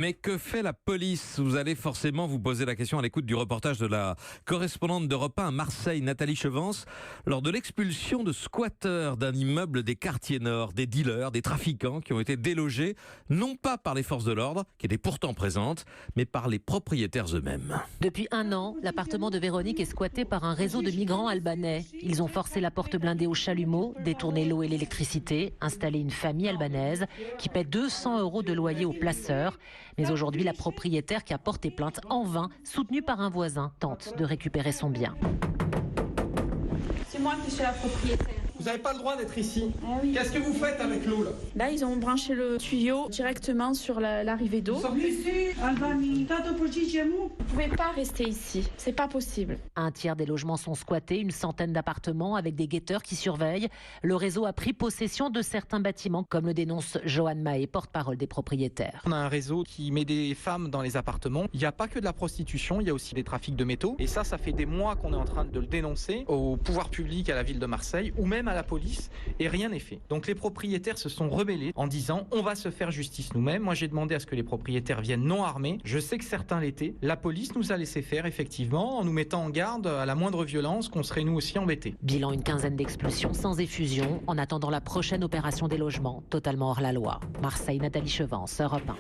Mais que fait la police? Vous allez forcément vous poser la question à l'écoute du reportage de la correspondante d'Europe 1 à Marseille, Nathalie Chevance, lors de l'expulsion de squatteurs d'un immeuble des quartiers nord, des dealers, des trafiquants qui ont été délogés, non pas par les forces de l'ordre, qui étaient pourtant présentes, mais par les propriétaires eux-mêmes. Depuis un an, l'appartement de Véronique est squatté par un réseau de migrants albanais. Ils ont forcé la porte blindée au chalumeau, détourné l'eau et l'électricité, installé une famille albanaise qui paie 200 € de loyer aux placeurs. Mais aujourd'hui, la propriétaire qui a porté plainte en vain, soutenue par un voisin, tente de récupérer son bien. C'est moi qui suis la propriétaire. Vous n'avez pas le droit d'être ici. Ah oui. Qu'est-ce que vous faites avec l'eau là? Là, ils ont branché le tuyau directement sur l'arrivée d'eau. Vous ne pouvez pas rester ici, c'est pas possible. Un tiers des logements sont squattés, une centaine d'appartements avec des guetteurs qui surveillent. Le réseau a pris possession de certains bâtiments, comme le dénonce Johan Mahé, porte-parole des propriétaires. On a un réseau qui met des femmes dans les appartements. Il n'y a pas que de la prostitution, il y a aussi des trafics de métaux. Et ça fait des mois qu'on est en train de le dénoncer au pouvoir public, à la ville de Marseille, ou même à la police, et rien n'est fait. Donc les propriétaires se sont rebellés en disant on va se faire justice nous-mêmes. Moi j'ai demandé à ce que les propriétaires viennent non armés. Je sais que certains l'étaient. La police nous a laissé faire effectivement en nous mettant en garde à la moindre violence qu'on serait nous aussi embêtés. Bilan, une quinzaine d'expulsions sans effusion en attendant la prochaine opération des logements totalement hors la loi. Marseille, Nathalie Chevance, Europe 1.